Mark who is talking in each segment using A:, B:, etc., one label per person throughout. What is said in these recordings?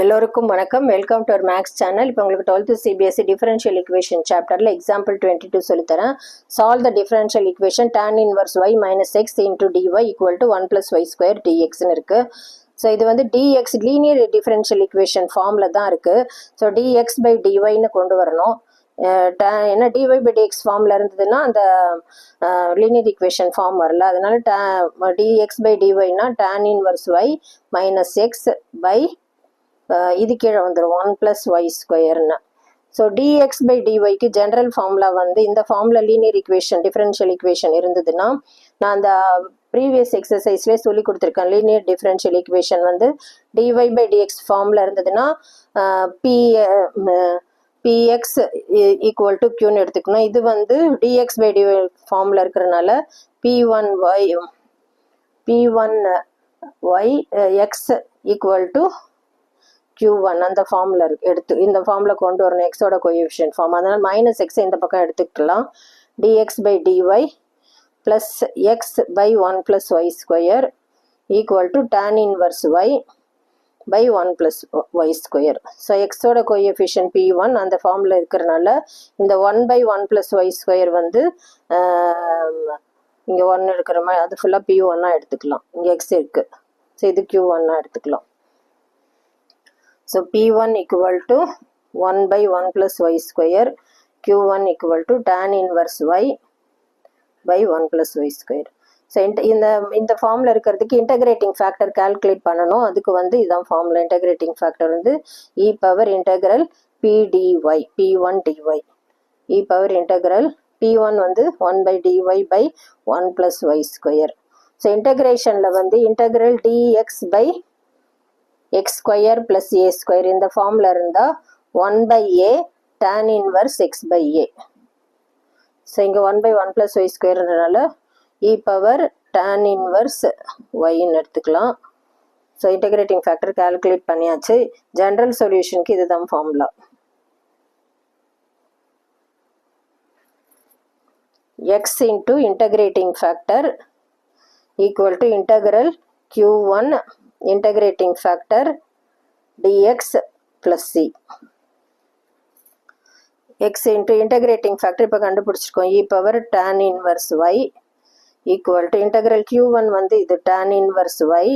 A: எல்லோருக்கும் வணக்கம். Welcome to our maths channel. இப்போ உங்களுக்கு 12th CBSE டிஃபரன்ஷியல் ஈக்குவேஷன் சாப்டரில் எக்ஸாம்பிள் 22 சொல்லித்தரேன். Solve the differential equation tan inverse y minus x into d y equal to 1 + y square dxன்னு இருக்கு. So இது வந்து dx லீனியர் டிஃபரன்ஷியல் ஈக்குவேஷன் ஃபார்மில் தான் இருக்குது. ஸோ dx பை dyன்னு கொண்டு வரணும். ஏன்னா dy பை dx ஃபார்மில் இருந்ததுன்னா அந்த லீனியர் ஈக்குவேஷன் ஃபார்ம் வரல. அதனால dx பை dyனா tan inverse y minus x by இது கீழே வந்துடும் 1 + y ஸ்கொயர்னு. ஸோ dx பை dyக்கு ஜென்ரல் ஃபார்முலா வந்து இந்த formula linear equation differential equation இருந்ததுன்னா நான் அந்த ப்ரீவியஸ் எக்ஸசைஸ்லேயே சொல்லி கொடுத்துருக்கேன். லீனியர் டிஃபரன்ஷியல் ஈக்குவேஷன் வந்து dy பை dx ஃபார்மில் இருந்ததுன்னா px ஈக்குவல் டு க்யூன்னு எடுத்துக்கணும். இது வந்து dx பை dy ஃபார்மில் இருக்கிறதுனால p1y x equal to Q1 அந்த ஃபார்முலா எடுத்து இந்த ஃபார்முலா கொண்டு வரணும். எக்ஸோட கோஎஃபிஷியன்ட் ஃபார்ம். அதனால் மைனஸ் எக்ஸை இந்த பக்கம் எடுத்துக்கலாம். dx by dy plus x by 1 + y square equal to tan inverse y by 1 + y square. So எக்ஸோட கோஎஃபிஷியன்ட் P1 அந்த ஃபார்முலா இருக்கிறனால இந்த 1 பை 1 + y ஸ்கொயர் வந்து இங்கே 1 இருக்கிற மாதிரி அது ஃபுல்லாக P1 எடுத்துக்கலாம். இங்கே எக்ஸ் இருக்குது. ஸோ இது Q1 எடுத்துக்கலாம். So P1 equal to 1 by 1 + y square, Q1 equal to tan inverse y by 1 + y square. So இந்த ஃபார்மில் இருக்கிறதுக்கு இன்டகிரேட்டிங் ஃபேக்டர் கால்குலேட் பண்ணணும். அதுக்கு வந்து இதான் ஃபார்முலா. இன்டகிரேட்டிங் ஃபேக்டர் வந்து e power integral pdy p1 dy e power integral p1 வந்து 1 by dy by 1 + y square. So இன்டகிரேஷனில் வந்து integral dx by x square plus a square இந்த ஃபார்மில் இருந்தால் 1 by a tan inverse x by a. So இங்கே 1 by 1 + y ஸ்கொயர்னால e power tan inverse yன்னு எடுத்துக்கலாம். ஸோ இன்டகிரேட்டிங் ஃபேக்டர் கால்குலேட் பண்ணியாச்சு. ஜென்ரல் சொல்யூஷனுக்கு இதுதான் formula. x into integrating factor equal to integral q1 integrating factor dx plus c. x into integrating factor இப்போ கண்டுபிடிச்சிருக்கோம். e power tan inverse y equal to integral q1 வந்து இது tan inverse y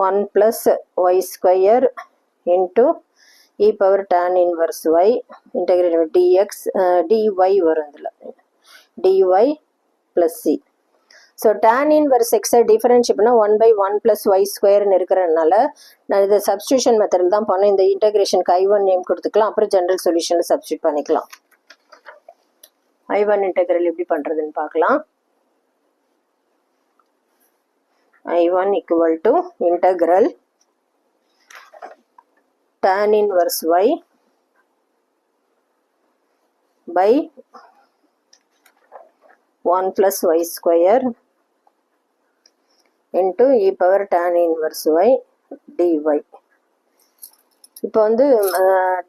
A: 1 + y square into e power tan inverse y integrated dx dy வரும் இதில் dy plus c. So tan inverse எக்ஸை differentiate பண்ணால் 1 by 1 + y ஸ்கொயர்னு இருக்கிறதுனால நான் இதை சப்ஸ்டியூஷன் மெத்தடில் தான் பண்ணேன். இந்த இன்டகிரேஷனுக்கு I1 நேம் கொடுத்துக்கலாம். அப்புறம் ஜென்ரல் சொல்யூஷனில் சப்ஸ்டியூட் பண்ணிக்கலாம். I1 இன்டகிரல் எப்படி பண்ணுறதுன்னு பார்க்கலாம். I1 equal to integral tan inverse y by 1 + y square into e power tan inverse y dy. இப்போ வந்து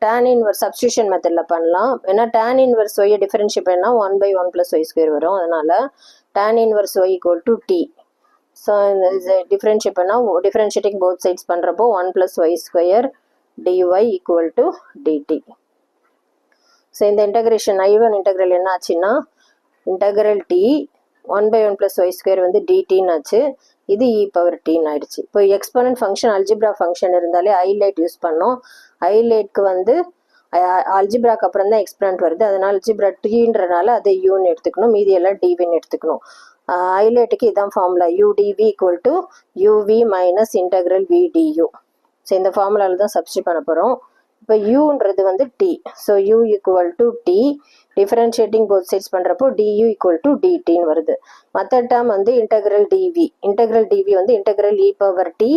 A: tan இன்வர்ஸ் சப்ஸ்டியூஷன் மெத்தடில் பண்ணலாம். ஏன்னா tan இன்வர்ஸ் y டிஃபரன்ஷியேட் பண்ணால் 1 by 1 + y ஸ்கொயர் வரும். அதனால் tan inverse y equal to t. So இது differentiate பண்ணால் டிஃபரன்ஷியேட்டிங் போத் சைட்ஸ் பண்ணுறப்போ 1 + y square dy equal to dt. So இந்த இன்டகிரேஷன் I1 இன்டகிரல் என்ன ஆச்சுன்னா integral t 1 by 1 + y square வந்து dtன்னு ஆச்சு. இது e பவர் tன்னு ஆயிடுச்சு. இப்போ எக்ஸ்போனன்ட் ஃபங்க்ஷன் அல்ஜிப்ரா ஃபங்க்ஷன் இருந்தாலே ஹைலைட் யூஸ் பண்ணோம். ஹைலைட்க்கு வந்து அல்ஜிப்ராக்கு அப்புறம் தான் எக்ஸ்போனன்ட் வருது. அதனால் அல்ஜிப்ரா tன்றனால அதை யூன்னு எடுத்துக்கணும். மீதி எல்லாம் dvன்னு எடுத்துக்கணும். ஹைலைட்டுக்கு இதான் formula udv equal to uv minus integral v du. So இந்த ஃபார்முலாவில் தான் சப்ஸ்டியூட் பண்ண போகிறோம். இப்போ யூன்றது வந்து t. So u equal to t differentiating both sides பண்ணுறப்போ du ஈக்குவல் டு dtன்னு வருது. மற்ற டேர்ம் வந்து இன்டகிரல் dv வந்து இன்டகிரல் e பவர் t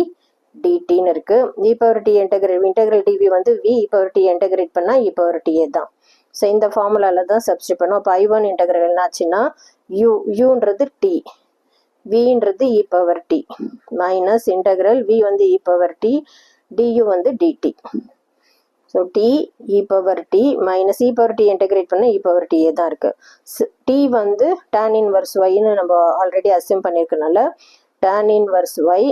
A: dtன்னு இருக்குது. e power t integral dv வந்து v e power t integrate பண்ணால் e பவர் t தான். ஸோ இந்த ஃபார்முலாவில் தான் சப்ஸ்டியூட் பண்ணோம். அப்போ I1 இன்டகிரல் என்னாச்சுன்னா யூன்றது t vன்றது e power t minus integral v வந்து e பவர் t du வந்து dt. So t e power t minus e power t integrate பண்ண e பவர் t தான் இருக்குது. t வந்து tan இன்வர்ஸ் yன்னு நம்ம ஆல்ரெடி அஸ்யூம் பண்ணியிருக்கனால tan inverse y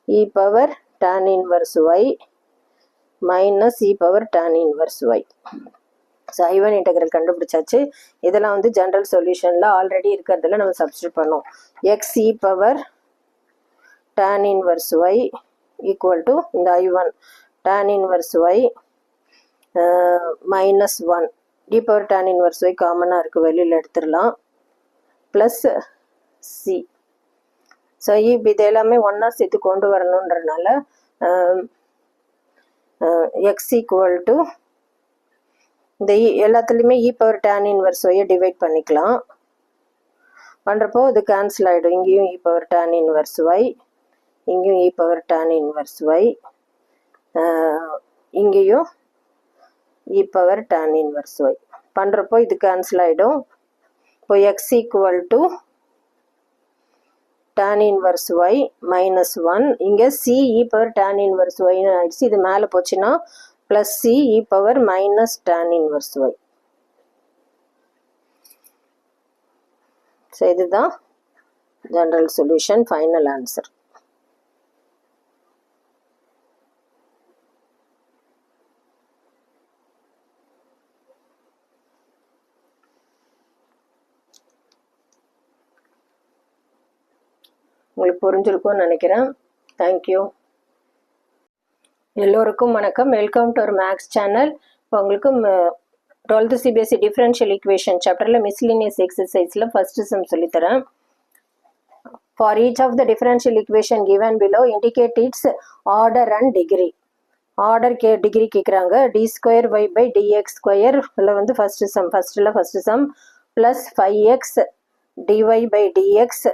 A: e power tan inverse y minus e power tan inverse y. So I1 integral கண்டுபிடிச்சாச்சு. இதெல்லாம் வந்து ஜென்ரல் சொல்யூஷனில் ஆல்ரெடி இருக்கிறதுல நம்ம சப்ஸ்டியூட் பண்ணோம். X E power tan inverse y equal to இந்த I1 tan inverse y minus 1 e power tan inverse y காமனாக இருக்குது, வெளியில் எடுத்துடலாம், ப்ளஸ் சி. ஸோ இது எல்லாமே ஒன்றா சேர்த்து கொண்டு வரணுன்றனால எக்ஸ் ஈக்குவல் டு இந்த எல்லாத்துலேயுமே e power tan inverse y divide பண்ணிக்கலாம். பண்ணுறப்போ இது கேன்சல் ஆகிடும். இங்கேயும் e power tan inverse y, இங்கேயும் e power tan inverse y, இங்கேயும் e power tan inverse y. பண்ணுறப்போ இது கேன்சல் ஆகிடும். இப்போ x equal to tan inverse y minus 1, இங்கே c e power tan inverse yன்னு ஆயிடுச்சு. இது மேலே போச்சுன்னா plus c e power minus tan inverse y. So இதுதான் ஜென்ரல் சொல்யூஷன், ஃபைனல் ஆன்சர். உங்களுக்கு புரிஞ்சிருக்கும்னு நினைக்கிறேன். தேங்க்யூ. எல்லோருக்கும் வணக்கம். Welcome to our maths channel. இப்போ உங்களுக்கு 12th CBSE டிஃபரன்ஷியல் ஈக்குவேஷன் சாப்டரில் மிஸ்லினியஸ் எக்ஸசைஸில் ஃபர்ஸ்ட் சம் சொல்லித்தரேன். For each of the differential equation given below indicate its order and degree. Order degree கேட்குறாங்க. D square y by d x square இதில் வந்து first sum plus 5x dy by d x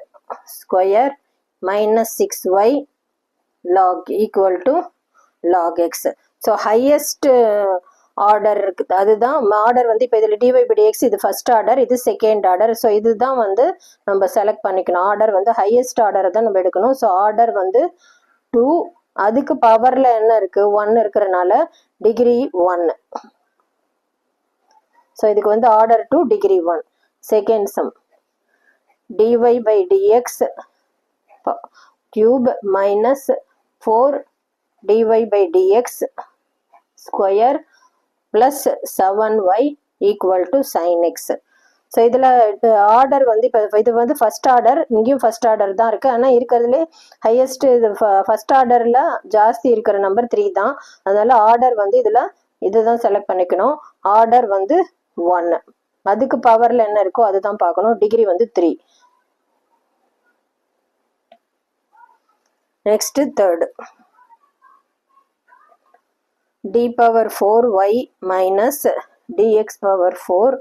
A: square minus 6y log equal to log x. So highest order இருக்குது, அதுதான் order வந்து இப்போ இதில் dy by dx இது first order, இது செகண்ட் ஆர்டர். ஸோ இதுதான் வந்து நம்ம செலக்ட் பண்ணிக்கணும். ஆர்டர் வந்து ஹையஸ்ட் ஆர்டரை தான் நம்ம எடுக்கணும். ஸோ ஆர்டர் வந்து 2, அதுக்கு பவரில் என்ன இருக்குது 1 இருக்கிறனால டிகிரி 1. ஸோ இதுக்கு வந்து order 2 degree 1. Second sum dy by dx cube minus 4 dy by dx square plus 7y equal to sin x. So இதில் ஆர்டர் வந்து இப்போ இது வந்து ஃபஸ்ட் ஆர்டர், இங்கேயும் ஃபஸ்ட் ஆர்டர் தான் இருக்குது. ஆனால் இருக்கிறதுலே ஹையஸ்ட் இது ஃபஸ்ட் ஆர்டரில் ஜாஸ்தி இருக்கிற நம்பர் 3 தான். அதனால் ஆர்டர் வந்து இதில் இதுதான் செலக்ட் பண்ணிக்கணும். ஆர்டர் வந்து 1, அதுக்கு பவரில் என்ன இருக்கோ அதுதான் பார்க்கணும். டிகிரி வந்து 3. Next third d power 4y minus dx power 4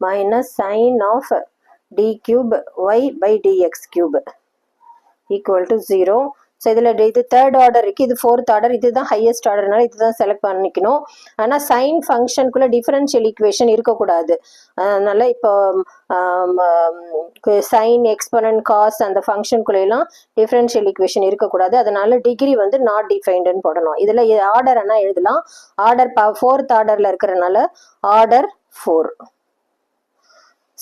A: minus sin of d cube y by dx cube equal to 0. So இதில் இது தேர்ட் ஆர்டர் இருக்குது, இது ஃபோர்த் ஆர்டர், இதுதான் ஹையஸ்ட் ஆர்டர்னால இதுதான் செலக்ட் பண்ணிக்கணும். ஆனால் சைன் ஃபங்க்ஷனுக்குள்ளே டிஃபரன்ஷியல் ஈக்குவேஷன் இருக்கக்கூடாது. அதனால் இப்போ சைன் எக்ஸ்பொனன்ட் காஸ் அந்த ஃபங்க்ஷனுக்குள்ளெல்லாம் டிஃபரன்ஷியல் ஈக்குவேஷன் இருக்கக்கூடாது. அதனால டிகிரி வந்து நாட் டிஃபைன்டுன்னு போடணும். இதில் ஆர்டர் என்ன எழுதலாம், ஆர்டர் ஃபோர்த் ஆர்டரில் இருக்கிறனால ஆர்டர் 4.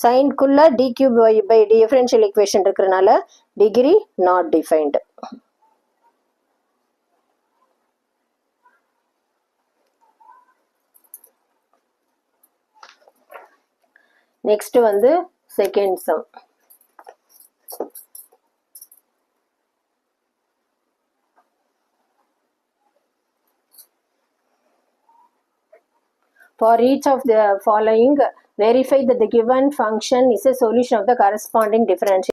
A: சைன்குள்ள d cube by differential equation இருக்கிறனால டிகிரி நாட் டிஃபைன்டு. நெக்ஸ்ட் வந்து second sum. For each of the following, verify that the given function is a solution of the corresponding differential